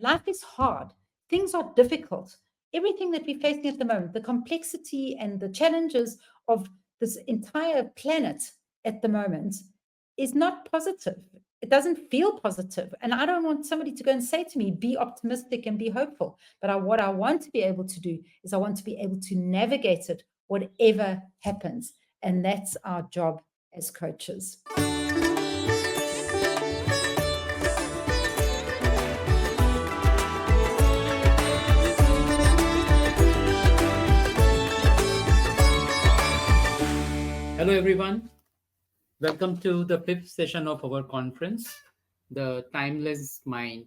life is hard. Things are difficult. Everything that we're facing at the moment, the complexity and the challenges of this entire planet at the moment is not positive. It doesn't feel positive. And I don't want somebody to go and say to me, be optimistic and be hopeful. But what I want to be able to do is I want to be able to navigate it, whatever happens. And that's our job as coaches. Hello, everyone. Welcome to the fifth session of our conference, The Timeless Mind.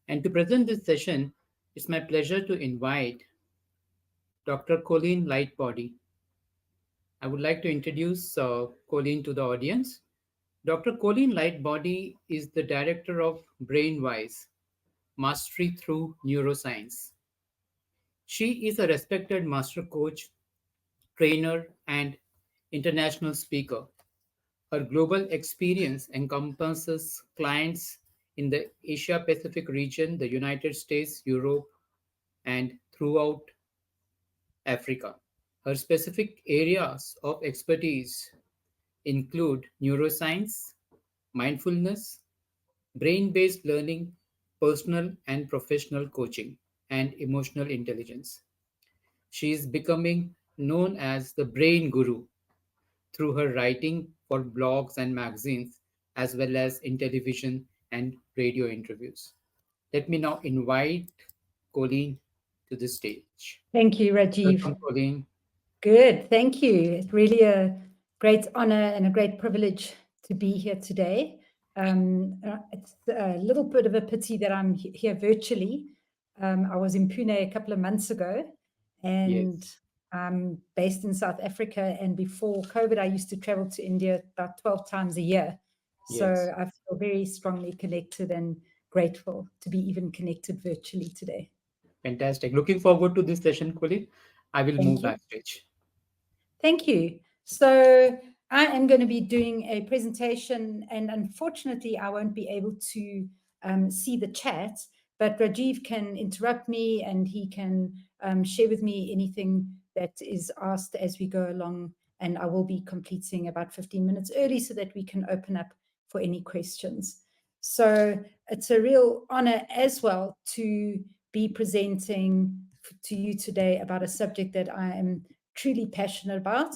And to present this session, it's my pleasure to invite Dr. Colleen Lightbody. I would like to introduce Colleen to the audience. Dr. Colleen Lightbody is the director of Brainwise, Mastery Through Neuroscience. She is a respected master coach, trainer, and international speaker. Her global experience encompasses clients in the Asia Pacific region, the United States, Europe, and throughout Africa. Her specific areas of expertise include neuroscience, mindfulness, brain based learning, personal and professional coaching, and emotional intelligence. She is becoming known as the brain guru through her writing for blogs and magazines, as well as in television and radio interviews. Let me now invite Colleen to the stage. Thank you, Rajiv. Welcome, Colleen. Good, thank you. It's really a great honor and a great privilege to be here today. It's a little bit of a pity that I'm here virtually. I was in Pune a couple of months ago, and Yes. I'm based in South Africa. And before COVID, I used to travel to India about 12 times a year. So Yes. I feel very strongly connected and grateful to be even connected virtually today. Fantastic. Looking forward to this session, Colleen. I will Thank move you. backstage. Thank you. So I am going to be doing a presentation, and unfortunately, I won't be able to see the chat, but Rajiv can interrupt me and he can share with me anything that is asked as we go along, and I will be completing about 15 minutes early so that we can open up for any questions. So it's a real honor as well to be presenting to you today about a subject that I am truly passionate about,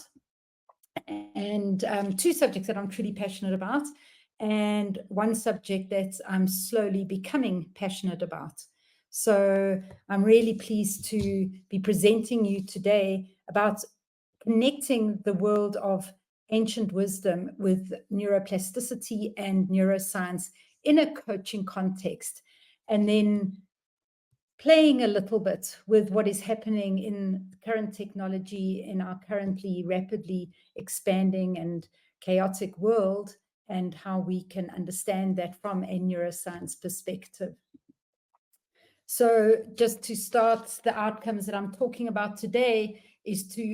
and two subjects that I'm truly passionate about, and one subject that I'm slowly becoming passionate about. So I'm really pleased to be presenting you today about connecting the world of ancient wisdom with neuroplasticity and neuroscience in a coaching context, and then playing a little bit with what is happening in current technology in our currently rapidly expanding and chaotic world, and how we can understand that from a neuroscience perspective. So just to start, the outcomes that I'm talking about today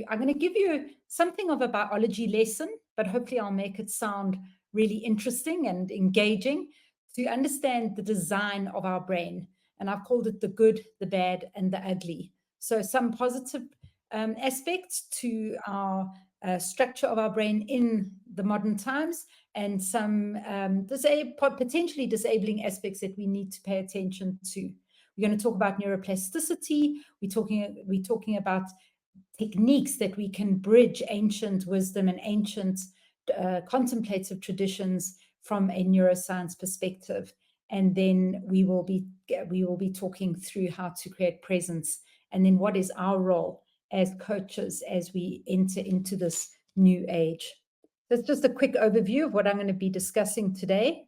I'm going to give you something of a biology lesson, but hopefully I'll make it sound really interesting and engaging to understand the design of our brain. And I've called it the good, the bad, and the ugly. So some positive aspects to our structure of our brain in the modern times, and some potentially disabling aspects that we need to pay attention to. We're going to talk about neuroplasticity. We're talking about techniques that we can bridge ancient wisdom and ancient contemplative traditions from a neuroscience perspective. And then we will be talking through how to create presence, and then what is our role as coaches as we enter into this new age. So it's just a quick overview of what I'm going to be discussing today.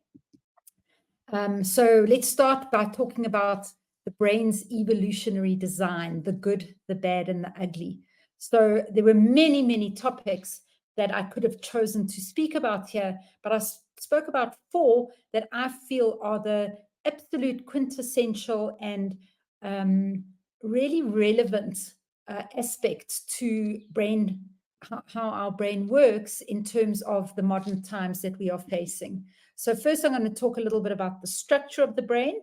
So let's start by talking about the brain's evolutionary design, the good, the bad, and the ugly. So there were many, many topics that I could have chosen to speak about here, but I spoke about 4 that I feel are the absolute quintessential and really relevant aspects to brain, how our brain works in terms of the modern times that we are facing. So first, I'm going to talk a little bit about the structure of the brain.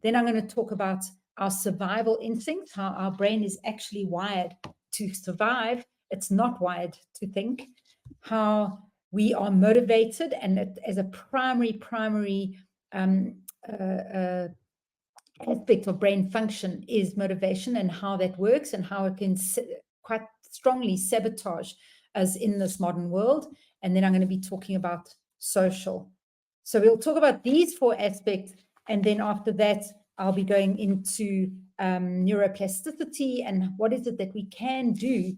Then I'm going to talk about our survival instincts, how our brain is actually wired to survive. It's not wired to think. How we are motivated, and as a primary aspect of brain function is motivation, and how that works and how it can quite strongly sabotage us in this modern world. And then I'm going to be talking about social. So we'll talk about these 4 aspects, and then after that I'll be going into neuroplasticity and what is it that we can do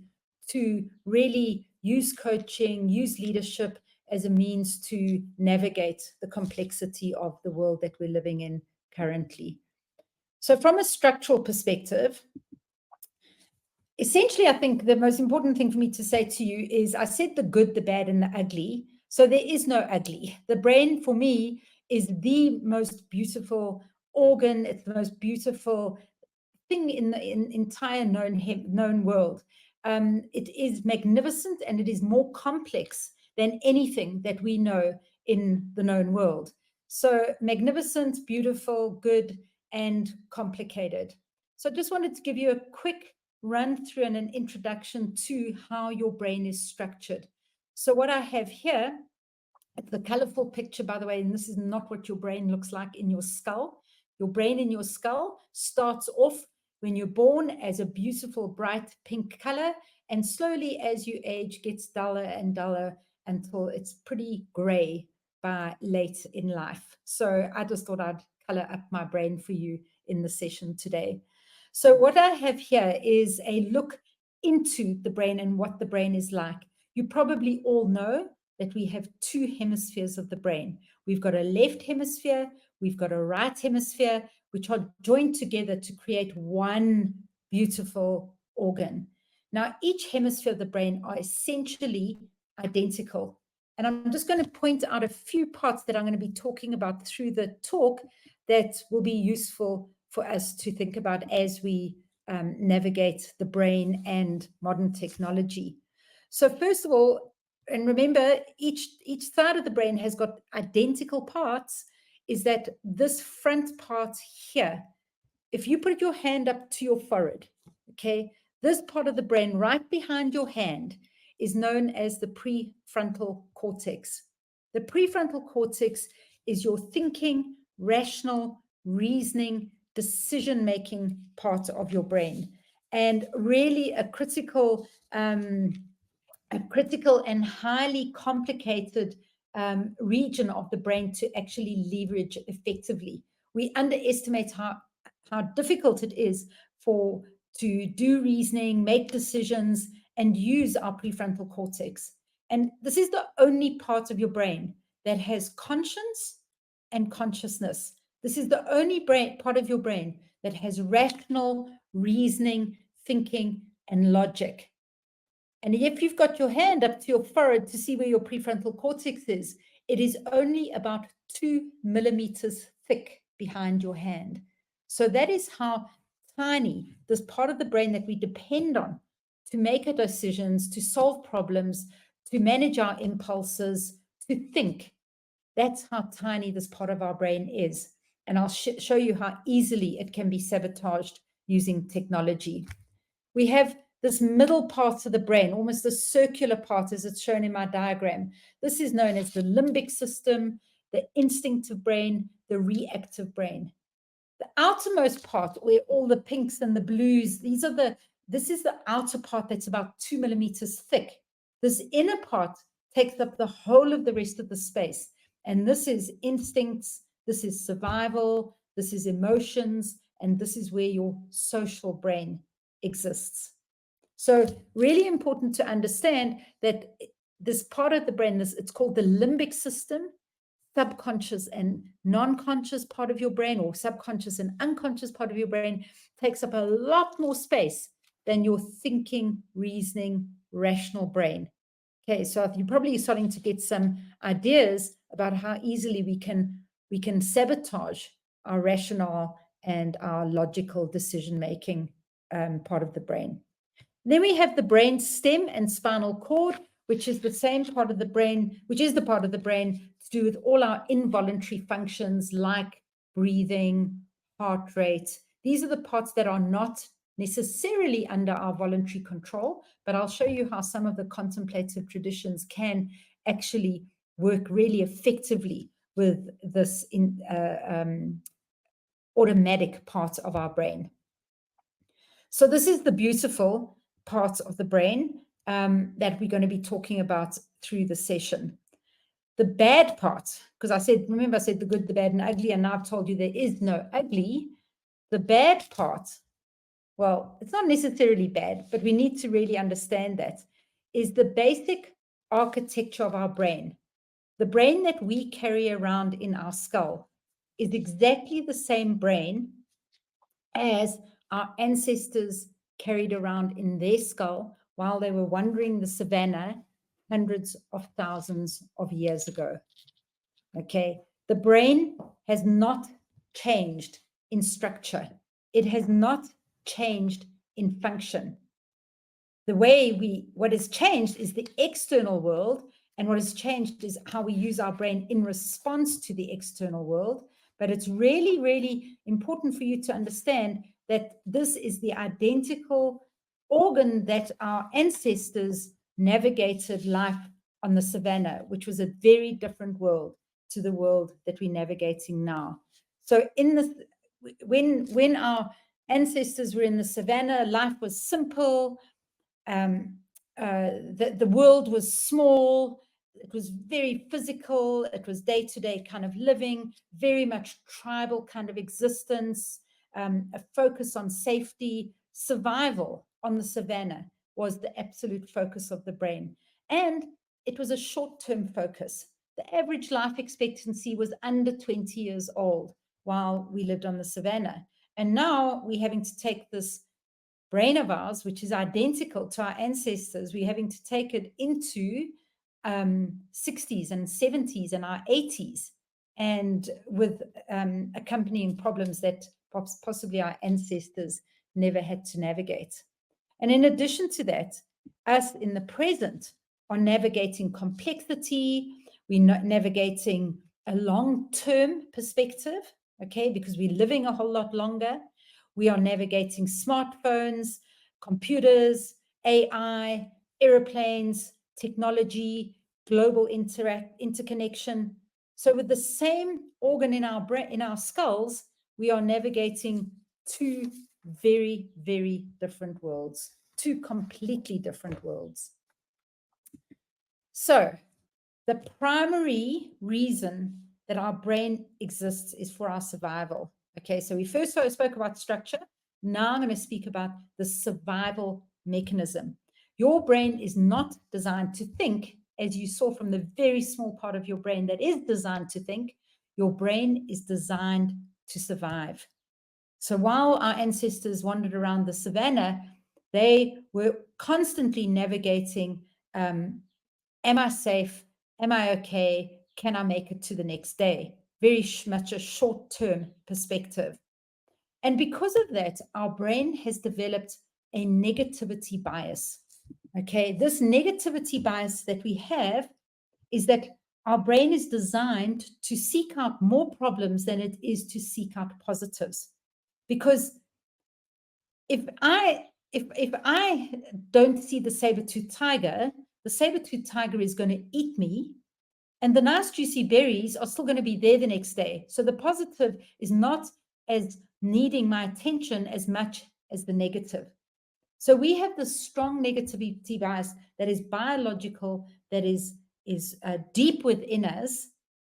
to really use coaching, use leadership as a means to navigate the complexity of the world that we're living in currently. So from a structural perspective, essentially, I think the most important thing for me to say to you is I said the good, the bad, and the ugly. So there is no ugly. The brain, for me, is the most beautiful organ. It's the most beautiful thing in the entire known world. It is magnificent, and it is more complex than anything that we know in the known world. So magnificent, beautiful, good, and complicated. So I just wanted to give you a quick run through and an introduction to how your brain is structured. So what I have here, it's a colorful picture, by the way, and this is not what your brain looks like in your skull. Your brain in your skull starts off when you're born as a beautiful, bright pink color, and slowly as you age gets duller and duller until it's pretty gray by late in life. So I just thought I'd color up my brain for you in the session today. So what I have here is a look into the brain and what the brain is like. You probably all know that we have 2 hemispheres of the brain. We've got a left hemisphere, we've got a right hemisphere, which are joined together to create one beautiful organ. Now, each hemisphere of the brain are essentially identical. And I'm just going to point out a few parts that I'm going to be talking about through the talk that will be useful for us to think about as we navigate the brain and modern technology. So first of all, and remember, each side of the brain has got identical parts, is that this front part here, if you put your hand up to your forehead, okay, this part of the brain right behind your hand is known as the prefrontal cortex. The prefrontal cortex is your thinking, rational, reasoning, decision-making part of your brain, and really a critical and highly complicated region of the brain to actually leverage effectively. We underestimate how difficult it is to do reasoning, make decisions, and use our prefrontal cortex. And this is the only part of your brain that has conscience and consciousness. This is the only part of your brain that has rational reasoning, thinking, and logic. And if you've got your hand up to your forehead to see where your prefrontal cortex is, it is only about 2 millimeters thick behind your hand. So that is how tiny this part of the brain that we depend on to make our decisions, to solve problems, to manage our impulses, to think. That's how tiny this part of our brain is. And I'll show you how easily it can be sabotaged using technology. We have this middle part of the brain, almost the circular part as it's shown in my diagram. This is known as the limbic system, the instinctive brain, the reactive brain. The outermost part, where all the pinks and the blues, this is the outer part that's about 2 millimeters thick. This inner part takes up the whole of the rest of the space. And this is instincts, this is survival, this is emotions, and this is where your social brain exists. So really important to understand that this part of the brain, it's called the limbic system, subconscious and non-conscious part of your brain, or subconscious and unconscious part of your brain, takes up a lot more space than your thinking, reasoning, rational brain. Okay, so you're probably starting to get some ideas about how easily we can sabotage our rationale and our logical decision-making part of the brain. Then we have the brain stem and spinal cord, which is the same part of the brain, which is the part of the brain to do with all our involuntary functions like breathing, heart rate. These are the parts that are not necessarily under our voluntary control, but I'll show you how some of the contemplative traditions can actually work really effectively with this automatic part of our brain. So this is the beautiful part of the brain that we're going to be talking about through the session. The bad part, because I said the good, the bad, and ugly, and now I've told you there is no ugly. The bad part, well, it's not necessarily bad, but we need to really understand that, is the basic architecture of our brain. The brain that we carry around in our skull is exactly the same brain as our ancestors carried around in their skull while they were wandering the savannah hundreds of thousands of years ago. Okay, the brain has not changed in structure. It has not changed in function. What has changed is the external world, and what has changed is how we use our brain in response to the external world. But it's really, really important for you to understand that this is the identical organ that our ancestors navigated life on the savannah, which was a very different world to the world that we're navigating now. So when our ancestors were in the savannah, life was simple. The world was small. It was very physical. It was day-to-day kind of living, very much tribal kind of existence, a focus on safety. Survival on the savannah was the absolute focus of the brain. And it was a short-term focus. The average life expectancy was under 20 years old while we lived on the savannah. And now we're having to take this brain of ours, which is identical to our ancestors, we're having to take it into 60s and 70s and our 80s, and with accompanying problems that possibly our ancestors never had to navigate. And in addition to that, us in the present are navigating complexity, we're navigating a long-term perspective, okay, because we're living a whole lot longer. We are navigating smartphones, computers, AI, airplanes, technology, global interconnection. So with the same organ in our skulls, we are navigating two very, very different worlds, two completely different worlds. So the primary reason that our brain exists is for our survival. Okay, so we first spoke about structure. Now I'm going to speak about the survival mechanism. Your brain is not designed to think, as you saw from the very small part of your brain that is designed to think. Your brain is designed to survive. So while our ancestors wandered around the savannah, they were constantly navigating, am I safe? Am I okay? Can I make it to the next day? Very much a short-term perspective. And because of that, our brain has developed a negativity bias. Okay, this negativity bias that we have is that our brain is designed to seek out more problems than it is to seek out positives. Because if I don't see the saber-toothed tiger, the saber-toothed tiger is going to eat me, and the nice juicy berries are still going to be there the next day. So the positive is not as needing my attention as much as the negative. So we have this strong negativity bias that is biological, that is deep within us.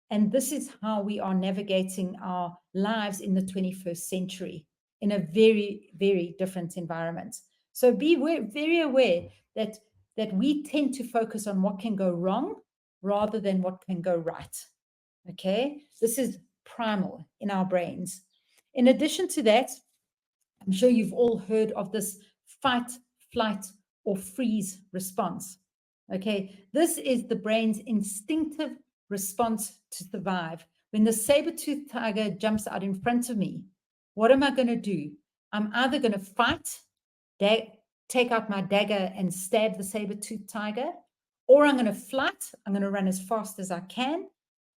And this is how we are navigating our lives in the 21st century in a very, very different environment. So be very aware that we tend to focus on what can go wrong rather than what can go right. Okay, this is primal in our brains. In addition to that, I'm sure you've all heard of this fight, flight, or freeze response. Okay, this is the brain's instinctive response to survive. When the saber-toothed tiger jumps out in front of me, what am I going to do? I'm either going to fight, take out my dagger and stab the saber-toothed tiger, or I'm going to flight, I'm going to run as fast as I can,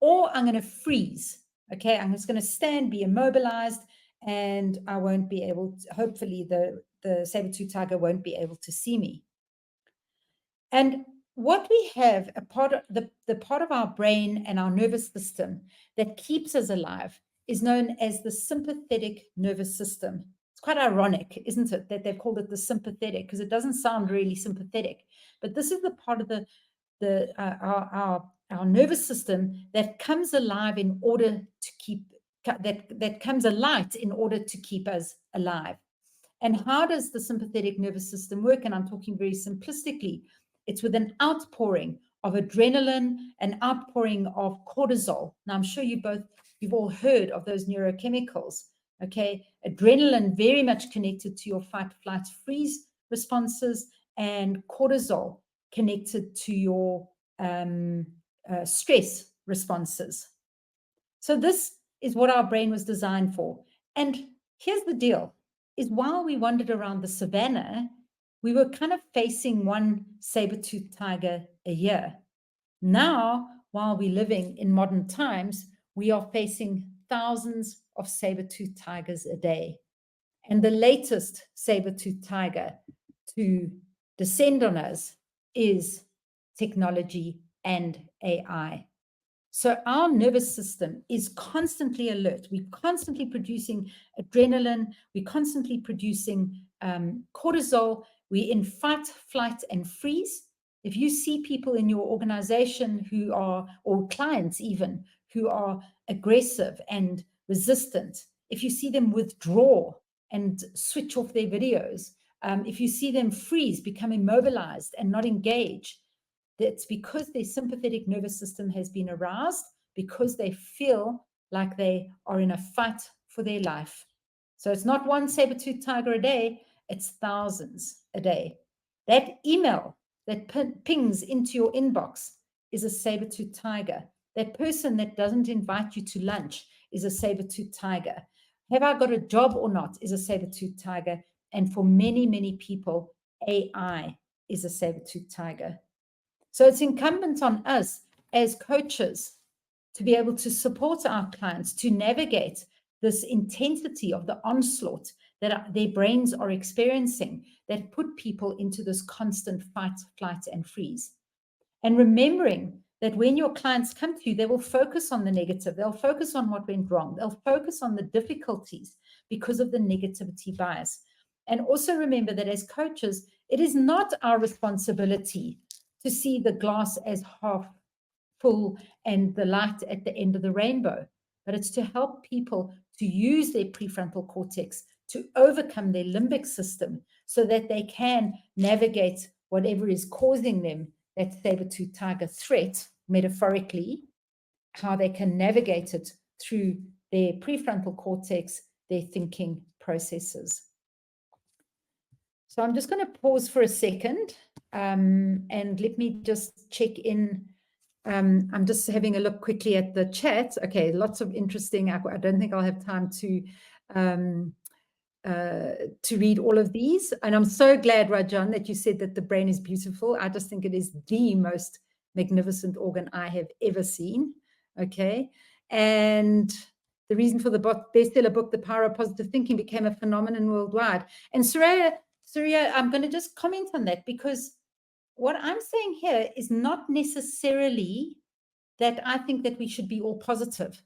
or I'm going to freeze. Okay, I'm just going to stand, be immobilized, and I won't be able to, hopefully the saber-tooth tiger won't be able to see me. And what we have, a part of the part of our brain and our nervous system that keeps us alive is known as the sympathetic nervous system. It's quite ironic, isn't it, that they've called it the sympathetic, because it doesn't sound really sympathetic. But this is the part of our nervous system that comes alive in order to keep that comes alight in order to keep us alive. And how does the sympathetic nervous system work? And I'm talking very simplistically. It's with an outpouring of adrenaline, an outpouring of cortisol. Now, I'm sure you've all heard of those neurochemicals. Okay, adrenaline very much connected to your fight, flight, freeze responses, and cortisol connected to your stress responses. So this is what our brain was designed for. And here's the deal, is while we wandered around the savannah, we were kind of facing one saber-toothed tiger a year. Now, while we're living in modern times, we are facing thousands of saber-toothed tigers a day. And the latest saber-toothed tiger to descend on us is technology and AI. So our nervous system is constantly alert. We're constantly producing adrenaline. We're constantly producing cortisol. We're in fight, flight, and freeze. If you see people in your organization who are, or clients even, who are aggressive and resistant, if you see them withdraw and switch off their videos, if you see them freeze, become immobilized and not engage, that's because their sympathetic nervous system has been aroused, because they feel like they are in a fight for their life. So it's not one saber-toothed tiger a day, it's thousands a day. That email that pings into your inbox is a saber-toothed tiger. That person that doesn't invite you to lunch is a saber-toothed tiger. Have I got a job or not is a saber-toothed tiger. And for many, many people, AI is a saber-toothed tiger. So it's incumbent on us as coaches to be able to support our clients to navigate this intensity of the onslaught that their brains are experiencing, that put people into this constant fight, flight, and freeze. And remembering that when your clients come to you, they will focus on the negative. They'll focus on what went wrong. They'll focus on the difficulties because of the negativity bias. And also remember that as coaches, it is not our responsibility to see the glass as half full and the light at the end of the rainbow, but it's to help people to use their prefrontal cortex to overcome their limbic system so that they can navigate whatever is causing them that saber-tooth tiger threat, metaphorically, how they can navigate it through their prefrontal cortex, their thinking processes. So I'm just going to pause for a second and let me just check in. I'm just having a look quickly at the chat. Okay, lots of interesting. I don't think I'll have time to read all of these. And I'm so glad, Rajan, that you said that the brain is beautiful. I just think it is the most magnificent organ I have ever seen. Okay, and the reason for the bestseller book, The Power of Positive Thinking, became a phenomenon worldwide. And Surya, I'm going to just comment on that, because what I'm saying here is not necessarily that I think that we should be all positive.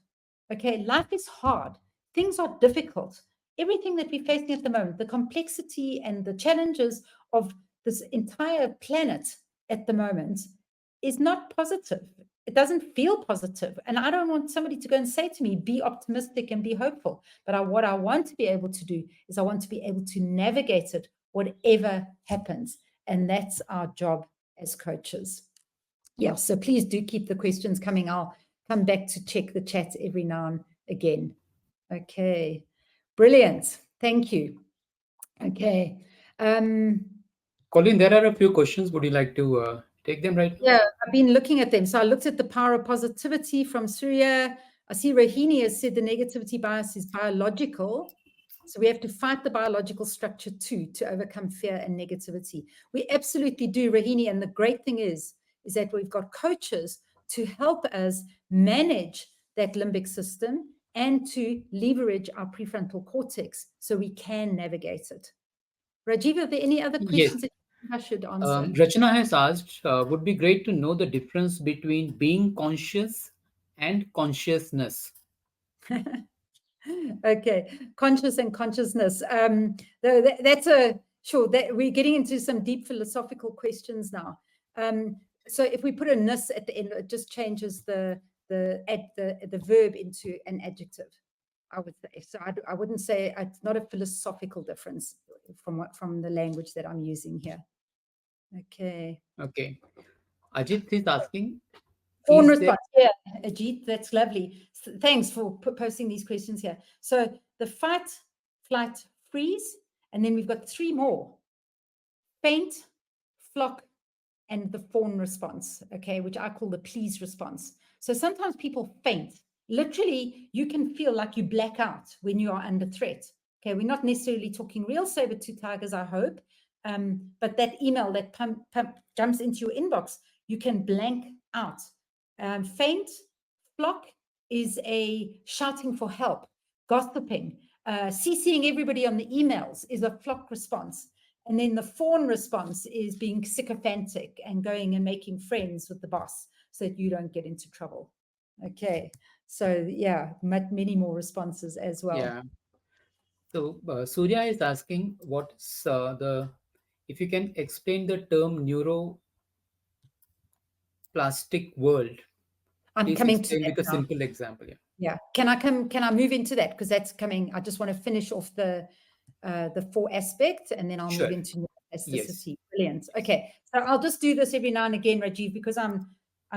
Okay, life is hard. Things are difficult. Everything that we're facing at the moment, the complexity and the challenges of this entire planet at the moment is not positive. It doesn't feel positive. And I don't want somebody to go and say to me, be optimistic and be hopeful. But what I want to be able to do is I want to be able to navigate it, whatever happens. And that's our job as coaches. Yeah, so please do keep the questions coming. I'll come back to check the chat every now and again. Okay, brilliant. Thank you. Okay. Colleen, there are a few questions. Would you like to take them right now? Yeah, I've been looking at them. So I looked at the power of positivity from Surya. I see Rahini has said the negativity bias is biological. So we have to fight the biological structure too to overcome fear and negativity. We absolutely do, Rahini. And the great thing is that we've got coaches to help us manage that limbic system and to leverage our prefrontal cortex so we can navigate it. Rajiv, are there any other Yes. questions that I should answer? Rachana has asked, would be great to know the difference between being conscious and consciousness. Okay, conscious and consciousness. That's a sure. That we're getting into some deep philosophical questions now. So if we put a ness at the end, it just changes the verb into an adjective. I would say so. I wouldn't say it's not a philosophical difference from the language that I'm using here. Okay. Okay. Ajit is asking, Fawn is there response. Yeah, Ajit, that's lovely. Thanks for posting these questions here. So the fight, flight, freeze, and then we've got 3 more. Faint, flock, and the fawn response, okay, which I call the please response. So sometimes people faint. Literally, you can feel like you black out when you are under threat. Okay, we're not necessarily talking real saber-tooth tigers, I hope, but that email that jumps into your inbox, you can blank out. Faint, flock is a shouting for help, gossiping, CCing everybody on the emails is a flock response. And then the fawn response is being sycophantic and going and making friends with the boss so that you don't get into trouble. Okay, so yeah, many more responses as well. Yeah. So Surya is asking, what's if you can explain the term neuroplastic world, I'm please coming to explain that with a now. simple example. Yeah. Yeah, can I move into that because that's coming? I just want to finish off the 4 aspects and then I'll Sure. move into Yes. neuroplasticity. Brilliant. Okay, so I'll just do this every now and again, Rajiv, because I'm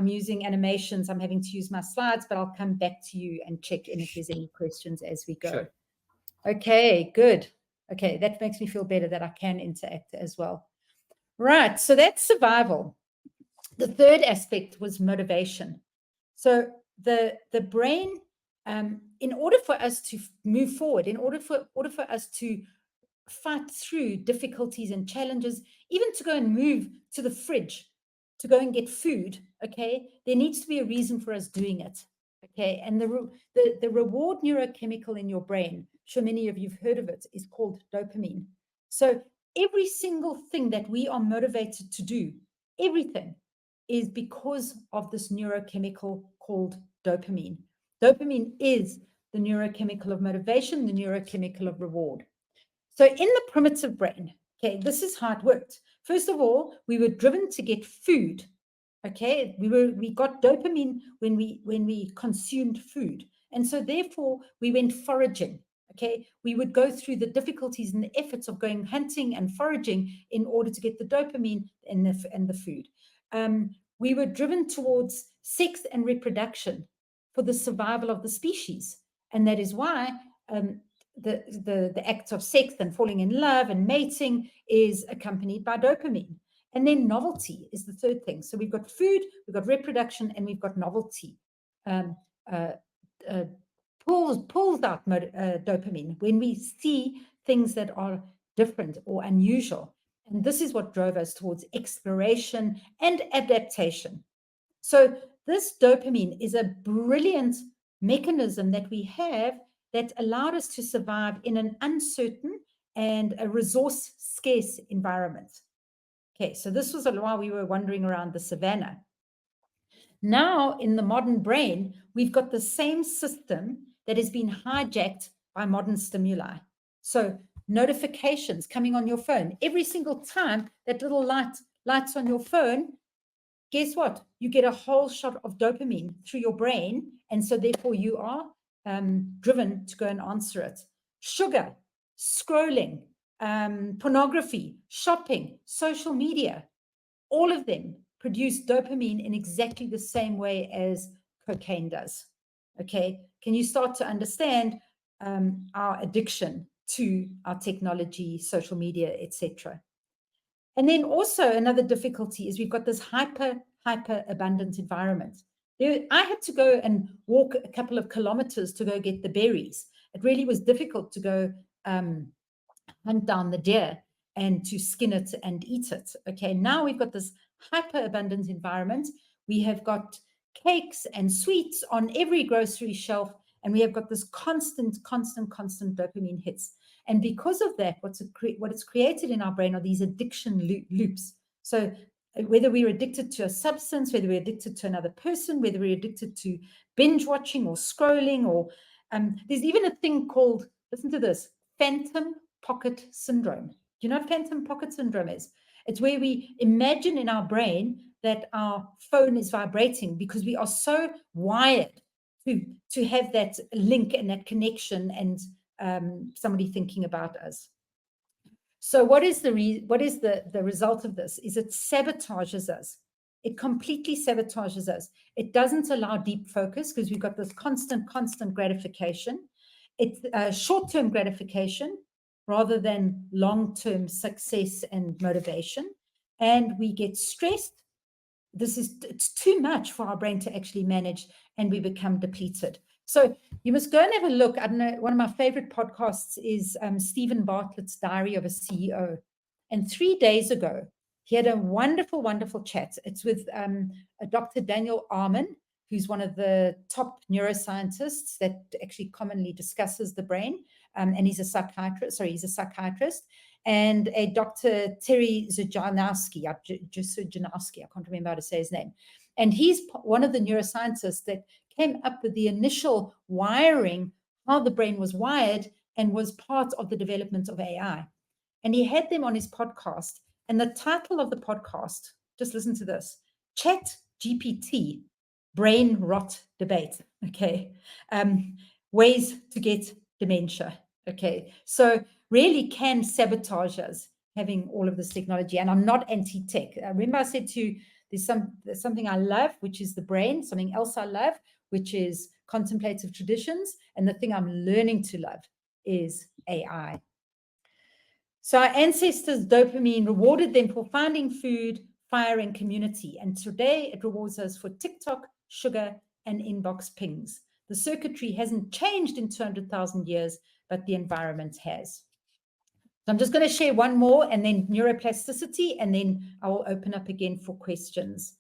using animations. I'm having to use my slides, but I'll come back to you and check in if there's any questions as we go. Sure. Okay, good. Okay, that makes me feel better that I can interact as well. Right, so that's survival. The third aspect was motivation. So the brain, in order for us to move forward, in order for us to fight through difficulties and challenges, even to go and move to the fridge, to go and get food, okay, there needs to be a reason for us doing it, okay? And the reward neurochemical in your brain, sure many of you've heard of it, is called dopamine. So every single thing that we are motivated to do, everything, is because of this neurochemical called dopamine. Dopamine is the neurochemical of motivation, the neurochemical of reward. So in the primitive brain, okay, this is how it worked. First of all, we were driven to get food. Okay, we got dopamine when we consumed food. And so therefore we went foraging. Okay, we would go through the difficulties and the efforts of going hunting and foraging in order to get the dopamine and the food. We were driven towards sex and reproduction for the survival of the species. And that is why the act of sex and falling in love and mating is accompanied by dopamine. And then novelty is the third thing. So we've got food, we've got reproduction, and we've got novelty. Pulls out dopamine when we see things that are different or unusual. And this is what drove us towards exploration and adaptation. So this dopamine is a brilliant mechanism that we have that allowed us to survive in an uncertain and a resource scarce environment. Okay, so this was while we were wandering around the savannah. Now, in the modern brain, we've got the same system that has been hijacked by modern stimuli. So notifications coming on your phone. Every single time that little lights on your phone, guess what? You get a whole shot of dopamine through your brain. And so therefore you are driven to go and answer it. Sugar, scrolling, pornography, shopping, social media, all of them produce dopamine in exactly the same way as cocaine does. Okay, can you start to understand our addiction to our technology, social media, etc.? And then also another difficulty is we've got this hyper abundant environment. I had to go and walk a couple of kilometers to go get the berries. It really was difficult to go hunt down the deer and to skin it and eat it. Okay, now we've got this hyper abundant environment. We have got cakes and sweets on every grocery shelf, And we have got this constant dopamine hits. And because of that, what it's created in our brain are these addiction loops. So whether we're addicted to a substance, whether we're addicted to another person, whether we're addicted to binge watching or scrolling, or there's even a thing called, listen to this, phantom pocket syndrome. Do you know what phantom pocket syndrome is? It's where we imagine in our brain that our phone is vibrating because we are so wired to have that link and that connection and somebody thinking about us. So what is the result of this? Is it sabotages us. It completely sabotages us. It doesn't allow deep focus because we've got this constant gratification. It's short-term gratification rather than long-term success and motivation. And we get stressed. It's too much for our brain to actually manage, and we become depleted. So you must go and have a look. I don't know, one of my favorite podcasts is Stephen Bartlett's Diary of a CEO. And 3 days ago, he had a wonderful chat. It's with Dr. Daniel Amen, who's one of the top neuroscientists that actually commonly discusses the brain. And he's a psychiatrist. And a Dr. Terry Zujanowski, I can't remember how to say his name. And he's one of the neuroscientists that came up with the initial wiring, how the brain was wired, and was part of the development of AI. And he had them on his podcast. And the title of the podcast, just listen to this, Chat GPT, Brain Rot Debate. Okay. Ways to get dementia. Okay. So really can sabotage us having all of this technology. And I'm not anti-tech. Remember I said to you, there's something I love, which is the brain, something else I love, which is contemplative traditions. And the thing I'm learning to love is AI. So our ancestors' dopamine rewarded them for finding food, fire, and community. And today it rewards us for TikTok, sugar, and inbox pings. The circuitry hasn't changed in 200,000 years, but the environment has. So I'm just going to share one more and then neuroplasticity, and then I will open up again for questions.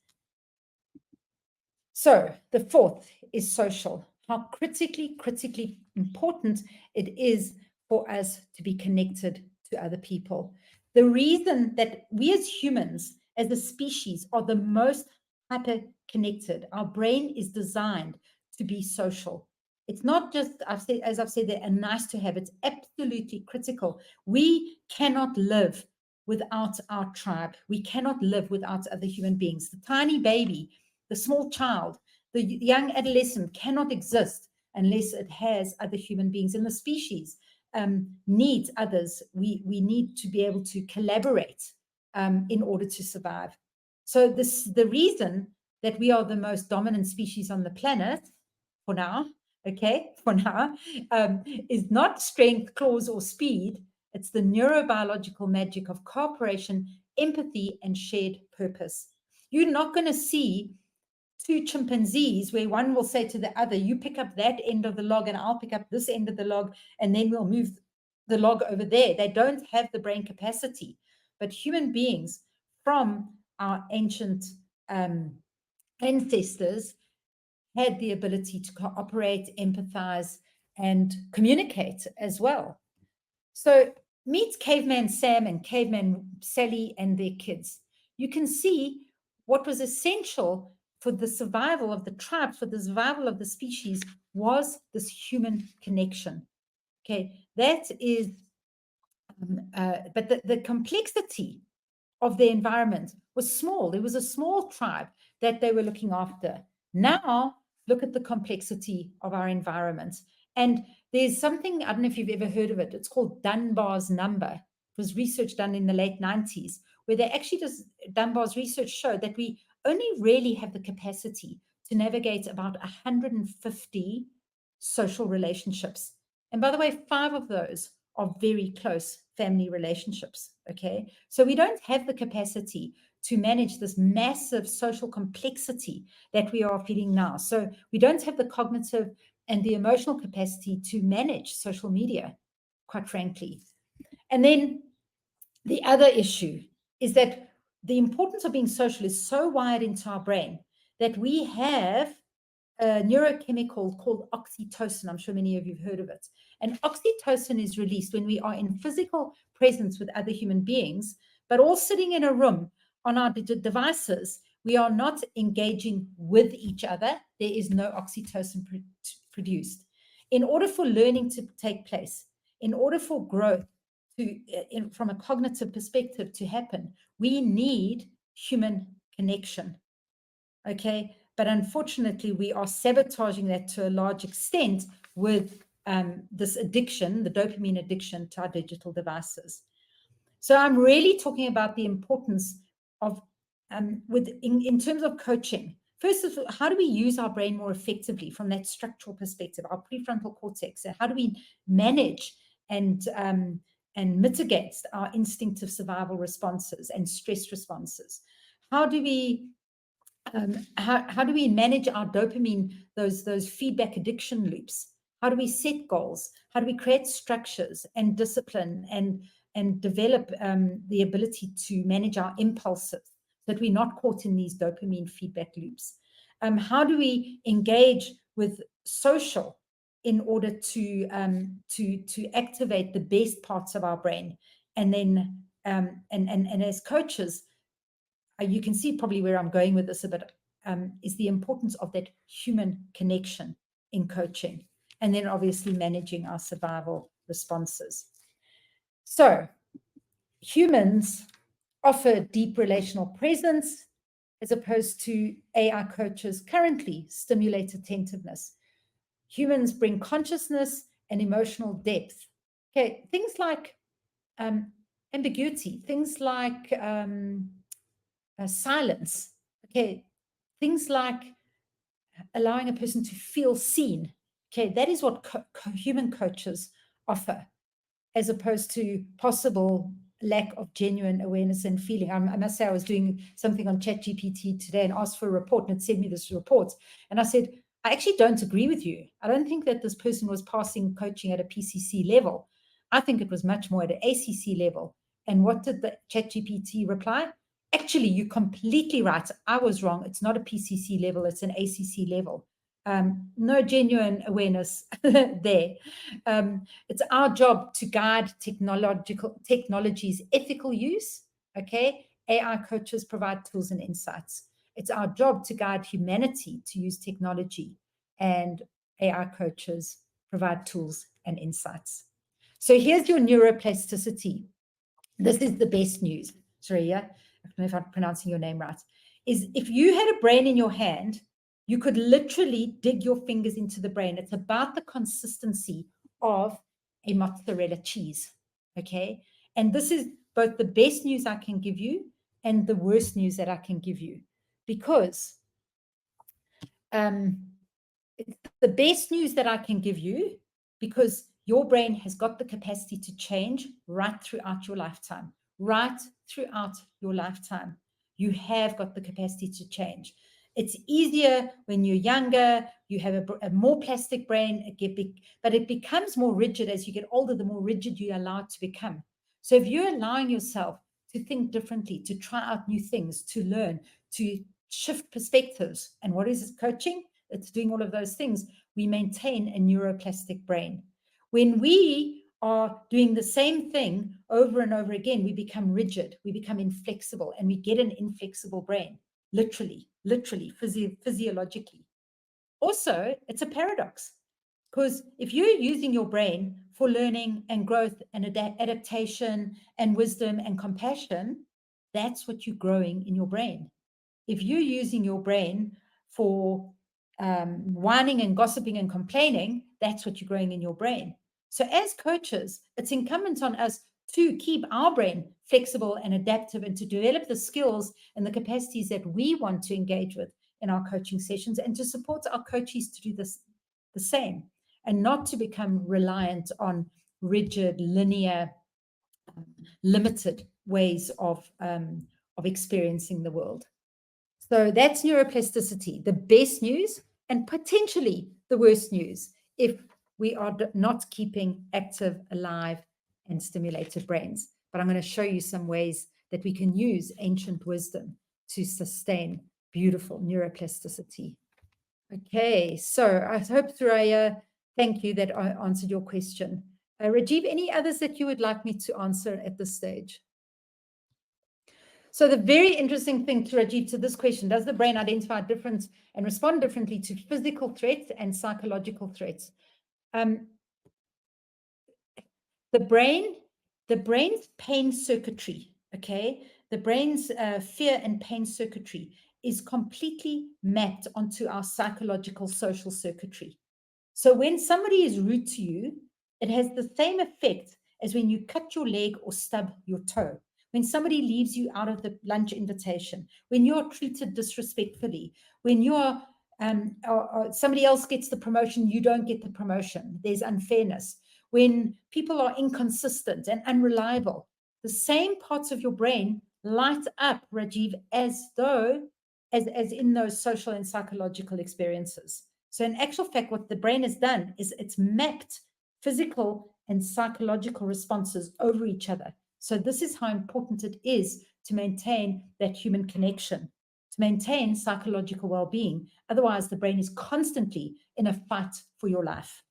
So the fourth is social. How critically important it is for us to be connected to other people. The reason that we as humans, as a species, are the most hyper-connected, our brain is designed to be social. It's not just, as I've said, they're nice to have. It's absolutely critical. We cannot live without our tribe. We cannot live without other human beings. The tiny baby, the small child, the young adolescent cannot exist unless it has other human beings. And the species needs others. We need to be able to collaborate in order to survive. So the reason that we are the most dominant species on the planet for now, is not strength, claws, or speed. It's the neurobiological magic of cooperation, empathy, and shared purpose. You're not going to see two chimpanzees where one will say to the other, you pick up that end of the log and I'll pick up this end of the log, and then we'll move the log over there. They don't have the brain capacity. But human beings from our ancient ancestors had the ability to cooperate, empathize, and communicate as well. So meet Caveman Sam and Caveman Sally and their kids. You can see what was essential for the survival of the tribe, for the survival of the species, was this human connection. Okay, that is, but the complexity of the environment was small. There was a small tribe that they were looking after. Now, look at the complexity of our environment. And there's something, I don't know if you've ever heard of it, it's called Dunbar's number. It was research done in the late 90s, where they actually Dunbar's research showed that we only really have the capacity to navigate about 150 social relationships. And by the way, 5 of those are very close family relationships, okay? So we don't have the capacity to manage this massive social complexity that we are feeling now. So we don't have the cognitive and the emotional capacity to manage social media, quite frankly. And then the other issue is that the importance of being social is so wired into our brain that we have a neurochemical called oxytocin. I'm sure many of you have heard of it. And oxytocin is released when we are in physical presence with other human beings, but all sitting in a room on our devices. We are not engaging with each other. There is no oxytocin produced. In order for learning to take place, in order for growth from a cognitive perspective to happen, we need human connection. Okay, but unfortunately, we are sabotaging that to a large extent with this addiction, the dopamine addiction to our digital devices. So I'm really talking about the importance of, in terms of coaching. First of all, how do we use our brain more effectively from that structural perspective, our prefrontal cortex? And how do we manage and mitigate our instinctive survival responses and stress responses? How do we manage our dopamine, those feedback addiction loops? How do we set goals? How do we create structures and discipline and develop the ability to manage our impulses so that we're not caught in these dopamine feedback loops? How do we engage with social in order to activate the best parts of our brain? And then and as coaches, you can see probably where I'm going with this a bit, is the importance of that human connection in coaching, and then obviously managing our survival responses. So humans offer deep relational presence as opposed to AI coaches currently stimulate attentiveness. Humans bring consciousness and emotional depth. Okay, things like ambiguity, things like silence. Okay, things like allowing a person to feel seen. Okay, that is what human coaches offer, as opposed to possible lack of genuine awareness and feeling. I must say, I was doing something on ChatGPT today and asked for a report, and it sent me this report. And I said, I actually don't agree with you. I don't think that this person was passing coaching at a PCC level. I think it was much more at an ACC level. And what did the ChatGPT reply? Actually, you're completely right. I was wrong. It's not a PCC level, it's an ACC level. No genuine awareness there. It's our job to guide technology's ethical use. Okay, AI coaches provide tools and insights. It's our job to guide humanity to use technology, and AI coaches provide tools and insights. So here's your neuroplasticity. This is the best news. Sorry, yeah, I don't know if I'm pronouncing your name right. Is if you had a brain in your hand, you could literally dig your fingers into the brain. It's about the consistency of a mozzarella cheese, okay? And this is both the best news I can give you and the worst news that I can give you, because it's the best news that I can give you, because your brain has got the capacity to change right throughout your lifetime. Right throughout your lifetime, you have got the capacity to change. It's easier when you're younger, you have a more plastic brain, but it becomes more rigid as you get older. The more rigid you allow it to become. So if you're allowing yourself to think differently, to try out new things, to learn, to shift perspectives, and what is coaching? It's doing all of those things. We maintain a neuroplastic brain. When we are doing the same thing over and over again, we become rigid, we become inflexible, and we get an inflexible brain, literally, physiologically. Also, it's a paradox, because if you're using your brain for learning and growth and adaptation and wisdom and compassion, that's what you're growing in your brain. If you're using your brain for whining and gossiping and complaining, that's what you're growing in your brain. So as coaches, it's incumbent on us to keep our brain flexible and adaptive, and to develop the skills and the capacities that we want to engage with in our coaching sessions, and to support our coaches to do this the same, and not to become reliant on rigid, linear, limited ways of experiencing the world. So that's neuroplasticity, the best news and potentially the worst news if we are not keeping active, alive, and stimulated brains. But I'm going to show you some ways that we can use ancient wisdom to sustain beautiful neuroplasticity. Okay, so I hope, Thuraya, thank you, that I answered your question. Rajiv, any others that you would like me to answer at this stage? So the very interesting thing, to Rajiv, to this question, does the brain identify different and respond differently to physical threats and psychological threats? The brain's pain circuitry, okay, the brain's fear and pain circuitry is completely mapped onto our psychological social circuitry. So when somebody is rude to you, it has the same effect as when you cut your leg or stub your toe. When somebody leaves you out of the lunch invitation, when you're treated disrespectfully, when you're or somebody else gets the promotion, you don't get the promotion. There's unfairness. When people are inconsistent and unreliable, the same parts of your brain light up, Rajiv, as in those social and psychological experiences. So in actual fact, what the brain has done is it's mapped physical and psychological responses over each other. So this is how important it is to maintain that human connection, to maintain psychological well-being. Otherwise, the brain is constantly in a fight for your life.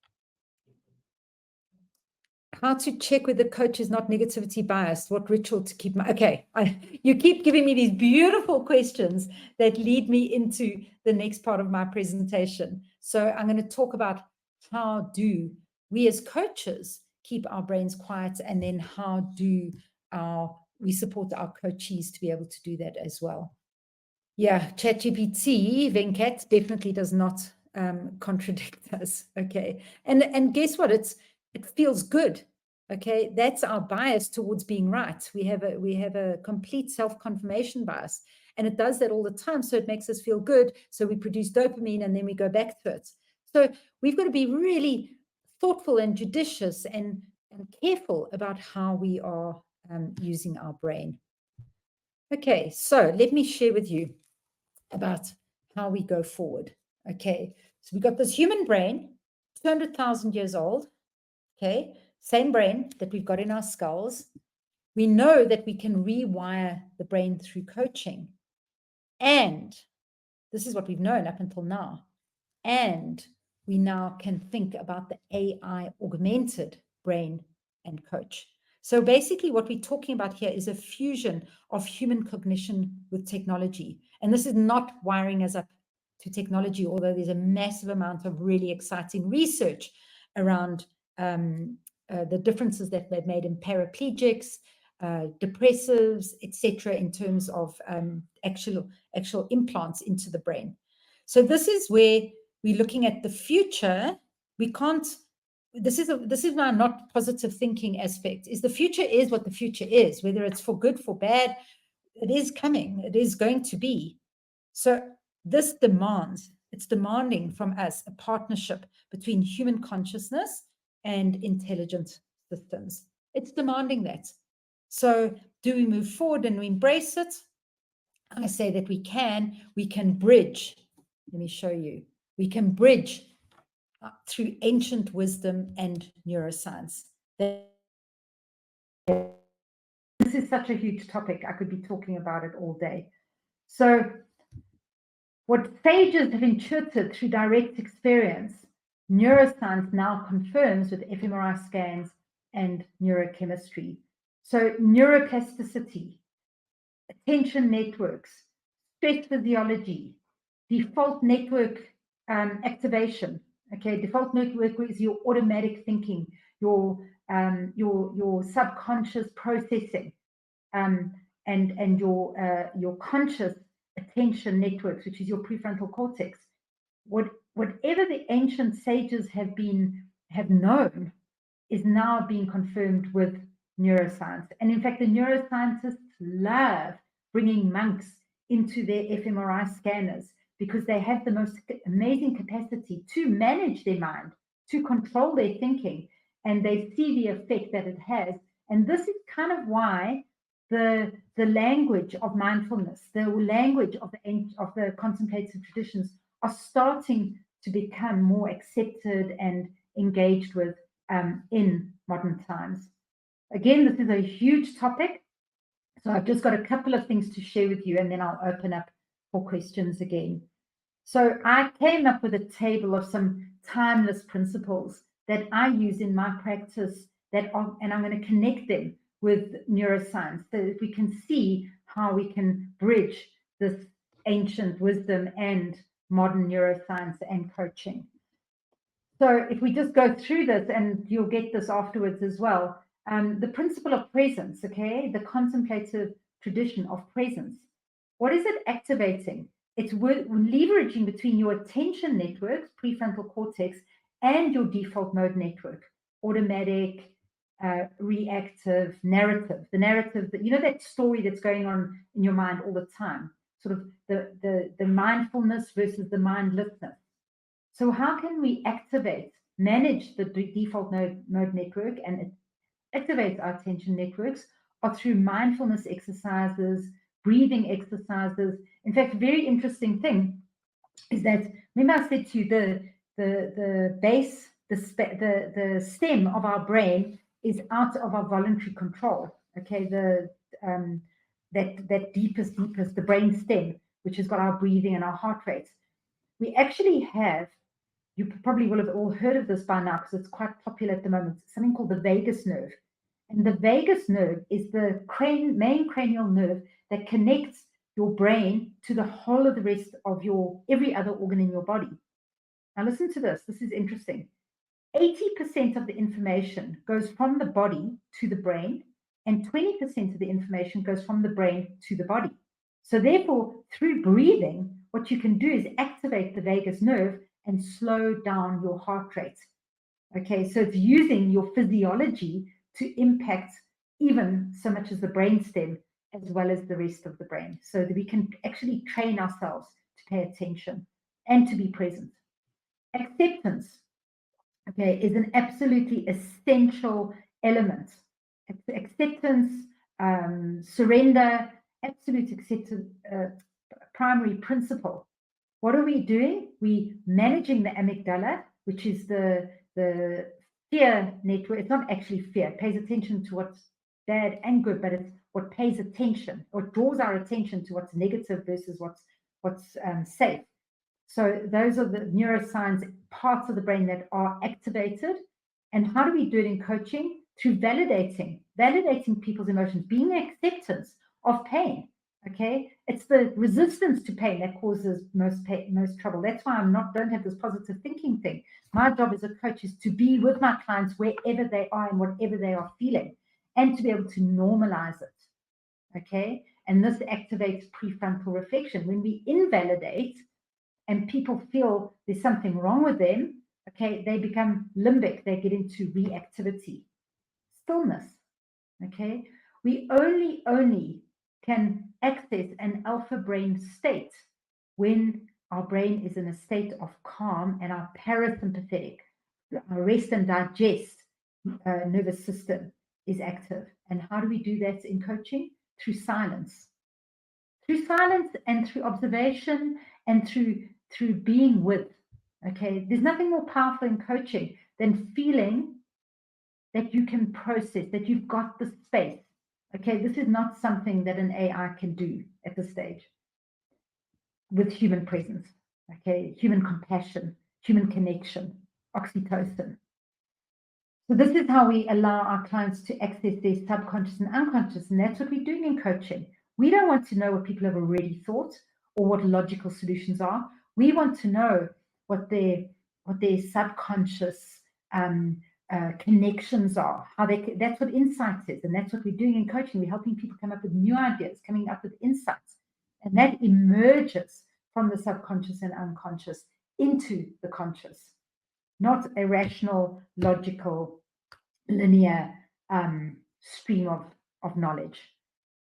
How to check whether the coach is not negativity biased? What ritual to keep my... Okay, you keep giving me these beautiful questions that lead me into the next part of my presentation. So I'm going to talk about how do we as coaches keep our brains quiet, and then how do we support our coachees to be able to do that as well. Yeah, ChatGPT, Venkat, definitely does not contradict us. Okay, and guess what? It feels good. Okay, that's our bias towards being right. We have a complete self-confirmation bias, and it does that all the time. So it makes us feel good. So we produce dopamine, and then we go back to it. So we've got to be really thoughtful and judicious and careful about how we are using our brain. Okay, so let me share with you about how we go forward. Okay, so we've got this human brain, 200,000 years old. Okay, same brain that we've got in our skulls. We know that we can rewire the brain through coaching. And this is what we've known up until now. And we now can think about the AI augmented brain and coach. So basically what we're talking about here is a fusion of human cognition with technology. And this is not wiring us up to technology, although there's a massive amount of really exciting research around the differences that they've made in paraplegics, depressives, etc., in terms of actual implants into the brain. So this is where we're looking at the future. We can't, this is now not positive thinking aspect, is the future is what the future is, whether it's for good, for bad, it is coming, it is going to be. So this it's demanding from us a partnership between human consciousness and intelligent systems. It's demanding that. So do we move forward and we embrace it? I say that we can bridge. Let me show you. We can bridge through ancient wisdom and neuroscience. This is such a huge topic. I could be talking about it all day. So what sages have intuited through direct experience, neuroscience now confirms with fMRI scans and neurochemistry. So neuroplasticity, attention networks, stress physiology, default network activation. Okay, default network is your automatic thinking, your subconscious processing, and your conscious attention networks, which is your prefrontal cortex. Whatever the ancient sages have known is now being confirmed with neuroscience. And in fact, the neuroscientists love bringing monks into their fMRI scanners because they have the most amazing capacity to manage their mind, to control their thinking, and they see the effect that it has. And this is kind of why the language of mindfulness, the language of the contemplative traditions are starting to become more accepted and engaged with in modern times. Again, this is a huge topic, so I've just got a couple of things to share with you, and then I'll open up for questions again. So I came up with a table of some timeless principles that I use in my practice and I'm going to connect them with neuroscience so that we can see how we can bridge this ancient wisdom and modern neuroscience and coaching. So if we just go through this, and you'll get this afterwards as well, the principle of presence, okay, the contemplative tradition of presence. What is it activating? It's leveraging between your attention networks, prefrontal cortex, and your default mode network, automatic, reactive, narrative. The narrative, that, you know, that story that's going on in your mind all the time, sort of the mindfulness versus the mindlessness. So how can we manage the default mode network and activate our attention networks? Or through mindfulness exercises, breathing exercises. In fact, a very interesting thing is that, remember I said to you, the base, the stem of our brain is out of our voluntary control. Okay, that deepest, the brain stem, which has got our breathing and our heart rates. We actually have, you probably will have all heard of this by now because it's quite popular at the moment, something called the vagus nerve. And the vagus nerve is the main cranial nerve that connects your brain to the whole of the rest of every other organ in your body. Now listen to this. This is interesting. 80% of the information goes from the body to the brain, and 20% of the information goes from the brain to the body. So therefore, through breathing, what you can do is activate the vagus nerve and slow down your heart rate. Okay, so it's using your physiology to impact even so much as the brainstem as well as the rest of the brain, so that we can actually train ourselves to pay attention and to be present. Acceptance, okay, is an absolutely essential element. Acceptance, surrender, absolute acceptance, primary principle. What are we doing? We managing the amygdala, which is the fear network. It's not actually fear. It pays attention to what's bad and good, but it's what pays attention, or draws our attention to what's negative versus what's safe. So those are the neuroscience parts of the brain that are activated. And how do we do it in coaching? Through validating people's emotions, being acceptance of pain. Okay, it's the resistance to pain that causes most trouble. That's why don't have this positive thinking thing. My job as a coach is to be with my clients wherever they are and whatever they are feeling, and to be able to normalize it. Okay, and this activates prefrontal reflection. When we invalidate and people feel there's something wrong with them, okay, they become limbic. They get into reactivity. Stillness. Okay, we only can access an alpha brain state when our brain is in a state of calm and our parasympathetic, our rest and digest nervous system is active. And how do we do that in coaching? Through silence. Through silence and through observation and through being with. Okay, there's nothing more powerful in coaching than feeling that you can process, that you've got the space. Okay, this is not something that an AI can do at this stage. With human presence, okay, human compassion, human connection, oxytocin. So this is how we allow our clients to access their subconscious and unconscious, and that's what we're doing in coaching. We don't want to know what people have already thought or what logical solutions are. We want to know what their subconscious connections are, that's what insights is, and that's what we're doing in coaching. We're helping people come up with new ideas, coming up with insights, and that emerges from the subconscious and unconscious into the conscious, not a rational, logical, linear stream of knowledge.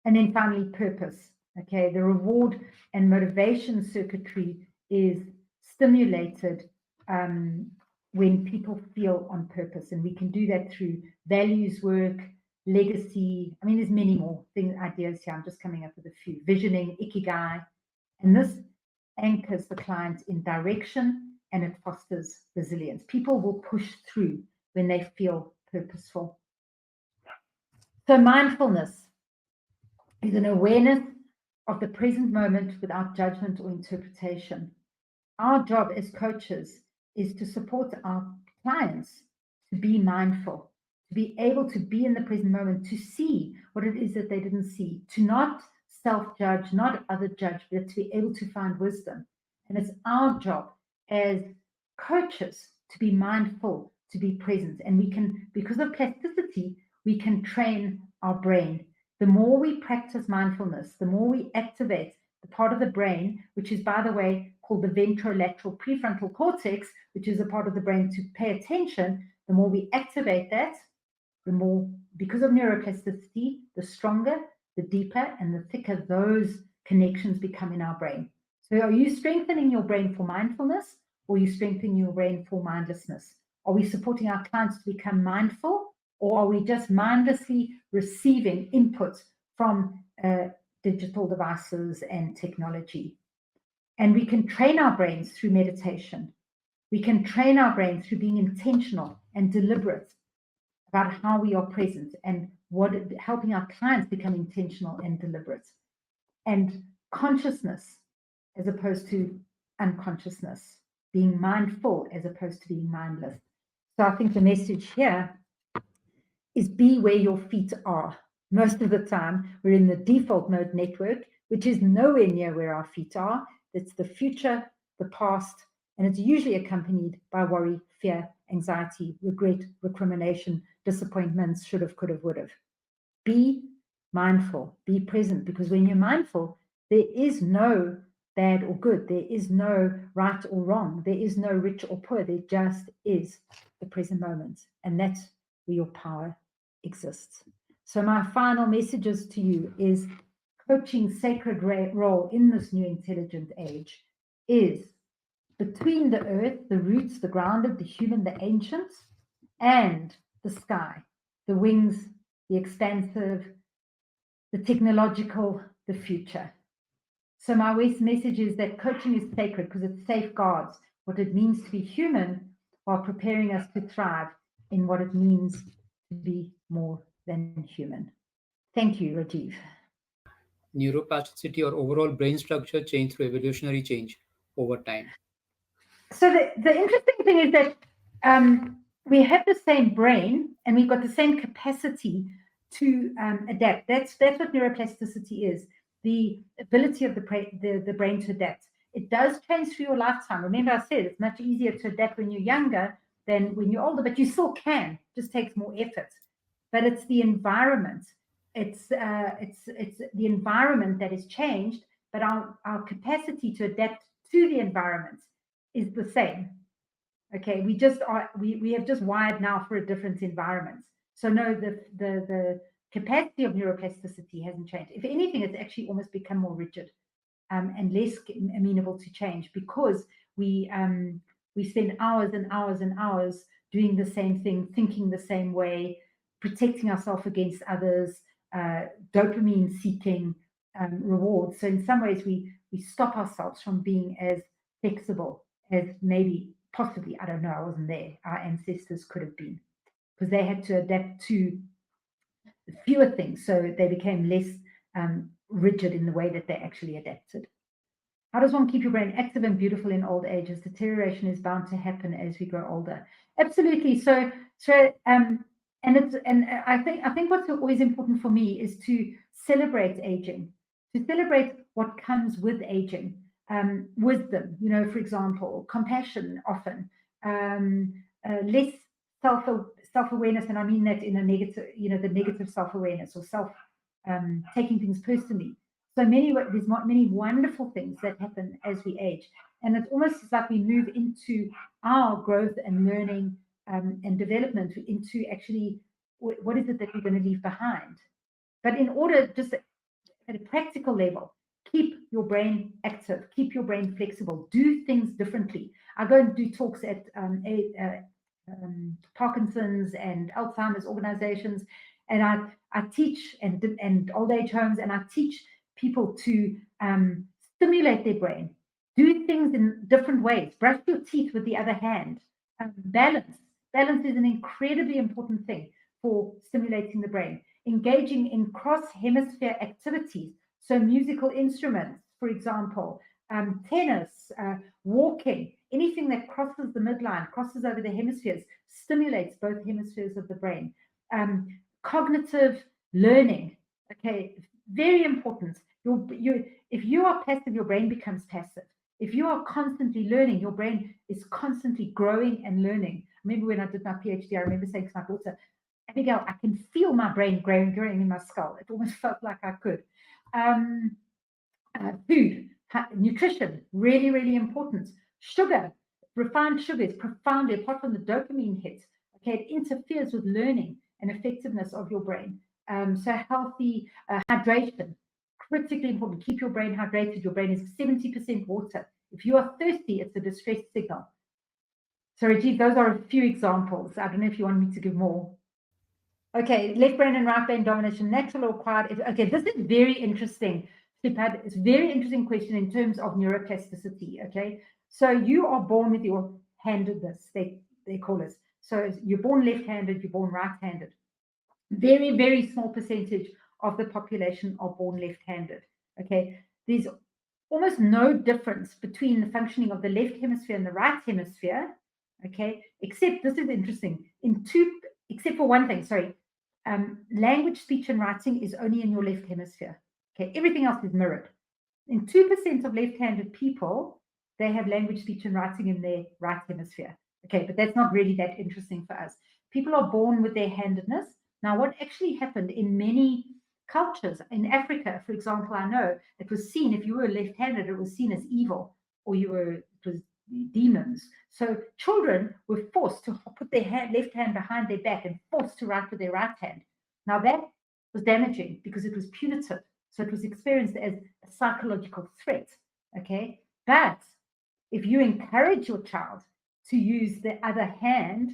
And then finally, purpose. Okay, the reward and motivation circuitry is stimulated when people feel on purpose, and we can do that through values work, legacy. I mean, there's many more ideas here. I'm just coming up with a few. Visioning, ikigai, and this anchors the client in direction, and it fosters resilience. People will push through when they feel purposeful. So mindfulness is an awareness of the present moment without judgment or interpretation. Our job as coaches is to support our clients to be mindful, to be able to be in the present moment, to see what it is that they didn't see, to not self-judge, not other judge, but to be able to find wisdom. And it's our job as coaches to be mindful, to be present. And we can, because of plasticity, we can train our brain. The more we practice mindfulness, the more we activate the part of the brain, which is, by the way, called the ventrolateral prefrontal cortex, which is a part of the brain to pay attention, the more we activate that, the more, because of neuroplasticity, the stronger, the deeper, and the thicker those connections become in our brain. So are you strengthening your brain for mindfulness, or are you strengthening your brain for mindlessness? Are we supporting our clients to become mindful, or are we just mindlessly receiving input from digital devices and technology? And we can train our brains through meditation. We can train our brains through being intentional and deliberate about how we are present and helping our clients become intentional and deliberate. And consciousness as opposed to unconsciousness, being mindful as opposed to being mindless. So I think the message here is be where your feet are. Most of the time, we're in the default mode network, which is nowhere near where our feet are. It's the future, the past, and it's usually accompanied by worry, fear, anxiety, regret, recrimination, disappointments, should have, could have, would have. Be mindful, be present, because when you're mindful, there is no bad or good. There is no right or wrong. There is no rich or poor. There just is the present moment. And that's where your power exists. So my final messages to you is coaching sacred role in this new intelligent age is between the earth, the roots, the grounded, the human, the ancient, and the sky, the wings, the expansive, the technological, the future. So my message is that coaching is sacred because it safeguards what it means to be human while preparing us to thrive in what it means to be more than human. Thank you, Rajiv. Neuroplasticity or overall brain structure change through evolutionary change over time. So the interesting thing is that we have the same brain and we've got the same capacity to adapt. That's what neuroplasticity is, the ability of the brain to adapt. It does change through your lifetime. Remember, I said it's much easier to adapt when you're younger than when you're older, but you still can. It just takes more effort. But it's the environment. It's the environment that has changed, but our capacity to adapt to the environment is the same. Okay, we have just wired now for a different environment. So no, the capacity of neuroplasticity hasn't changed. If anything, it's actually almost become more rigid and less amenable to change because we spend hours and hours and hours doing the same thing, thinking the same way, protecting ourselves against others, dopamine seeking rewards. So in some ways, we stop ourselves from being as flexible as maybe, possibly, I don't know, I wasn't there, our ancestors could have been, because they had to adapt to fewer things. So they became less rigid in the way that they actually adapted. How does one keep your brain active and beautiful in old age? As deterioration is bound to happen as we grow older. Absolutely. So and I think what's always important for me is to celebrate aging, to celebrate what comes with aging. Wisdom, for example, compassion, often less self-awareness, and I mean that in a negative, the negative self-awareness or taking things personally. So there's many wonderful things that happen as we age, and it's almost like we move into our growth and learning and development into actually what is it that we're going to leave behind. But in order, just at a practical level, keep your brain active, keep your brain flexible, do things differently. I go and do talks at Parkinson's and Alzheimer's organizations, and I teach and old age homes, and I teach people to stimulate their brain, do things in different ways, brush your teeth with the other hand, balance. Balance is an incredibly important thing for stimulating the brain. Engaging in cross-hemisphere activities, so musical instruments, for example, tennis, walking, anything that crosses the midline, crosses over the hemispheres, stimulates both hemispheres of the brain. Cognitive learning, okay, very important. If you are passive, your brain becomes passive. If you are constantly learning, your brain is constantly growing and learning. I remember when I did my PhD, I remember saying to my daughter, Abigail, I can feel my brain growing in my skull. It almost felt like I could. Food, nutrition, really, really important. Sugar, refined sugars, profoundly, apart from the dopamine hit, okay, it interferes with learning and effectiveness of your brain. So healthy hydration, critically important. Keep your brain hydrated. Your brain is 70% water. If you are thirsty, it's a distress signal. So, Rajiv, those are a few examples. I don't know if you want me to give more. Okay, left brain and right brain domination, natural or acquired. Okay, this is very interesting. It's a very interesting question in terms of neuroplasticity. Okay, so you are born with your handedness, they call it. So you're born left-handed, you're born right-handed. Very, very small percentage of the population are born left-handed. Okay, there's almost no difference between the functioning of the left hemisphere and the right hemisphere. Okay, except this is interesting. Except for one thing, sorry. Language, speech, and writing is only in your left hemisphere. Okay, everything else is mirrored. In 2% of left-handed people, they have language, speech, and writing in their right hemisphere. Okay, but that's not really that interesting for us. People are born with their handedness. Now, what actually happened in many cultures, in Africa, for example, I know it was seen, if you were left-handed, it was seen as evil, or it was demons. So children were forced to put their left hand behind their back and forced to write with their right hand. Now that was damaging because it was punitive. So it was experienced as a psychological threat. Okay. But if you encourage your child to use the other hand,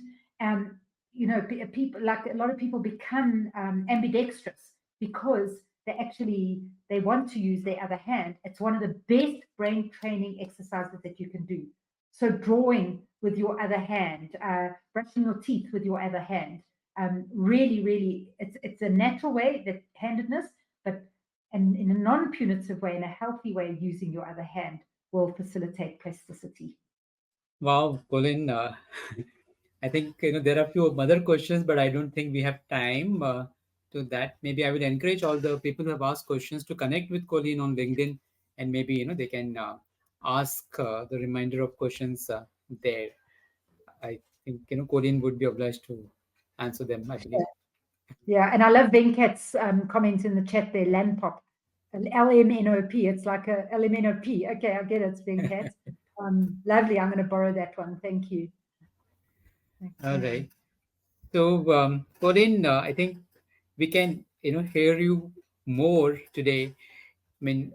people, like a lot of people become ambidextrous because they want to use their other hand. It's one of the best brain training exercises that you can do. So drawing with your other hand, brushing your teeth with your other hand, really, really, it's a natural way, that handedness, but in a non-punitive way, in a healthy way, using your other hand will facilitate plasticity. Wow, Colin, I think there are a few other questions, but I don't think we have time to that. Maybe I will encourage all the people who have asked questions to connect with Colin on LinkedIn, and maybe they can ask the reminder of questions there. I think Colin would be obliged to answer them, I believe. Yeah, and I love Venkat's comment in the chat there, LANPOP, LMNOP. It's like a LMNOP. Okay, I get it, it's Venkat. Lovely. I'm going to borrow that one. Thank you. Okay. All right. So, Colin, I think we can hear you more today. I mean,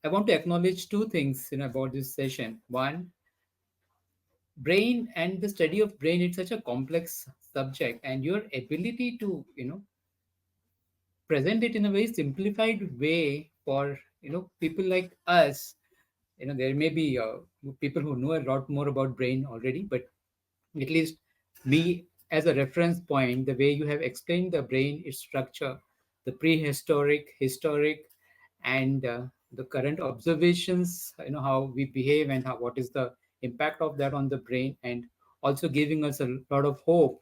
I want to acknowledge two things about this session. One, brain and the study of brain, it's such a complex subject, and your ability to present it in a very simplified way for people like us. There may be people who know a lot more about brain already, but at least me as a reference point, the way you have explained the brain, its structure, the prehistoric, historic, and the current observations, how we behave and what is the impact of that on the brain, and also giving us a lot of hope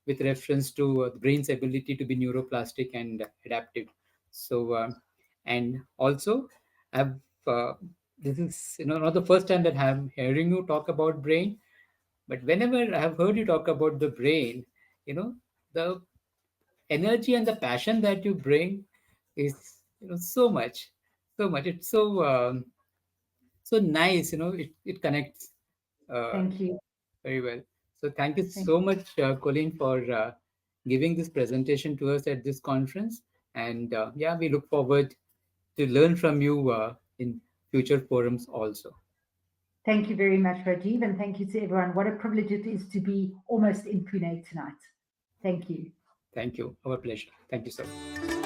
with reference to the brain's ability to be neuroplastic and adaptive. So, and also, I've this is not the first time that I'm hearing you talk about brain, but whenever I have heard you talk about the brain, the energy and the passion that you bring is so much, so much. It's so nice. It connects uh, Thank you. very well. So thank you Thank so much, Colleen, for giving this presentation to us at this conference. And yeah, we look forward to learn from you in future forums also. Thank you very much, Rajiv, and thank you to everyone. What a privilege it is to be almost in Pune tonight. Thank you. Thank you. Our pleasure. Thank you so much.